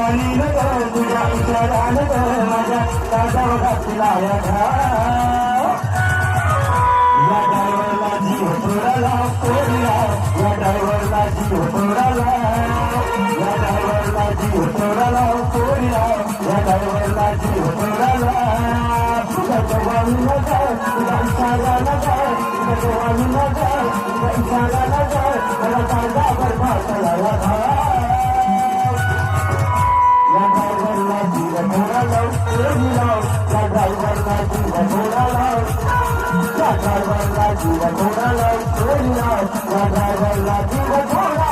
वाली नको तुझ्या विचारानं ग माझ्या काटावर घातला या ड्रायव्हरला जीव तोडाला पोरीला या ड्रायव्हरला जीव तोडाला या ड्रायव्हरला जीव तोडाला पोरीला या ड्रायव्हरला जीव तोडाला तुझ्या जवानी नका तुझा इशारा नका तुझ्या जवानी नका तुझा इशारा नका मला कांदा बरफा चला ड्रायव्हरला जीव तोडाला पोरीला या ड्रायव्हरला जीव तोडाला ड्रायव्हरला जीव तोडाला पोरीला या ड्रायव्हरला जीव तोडाला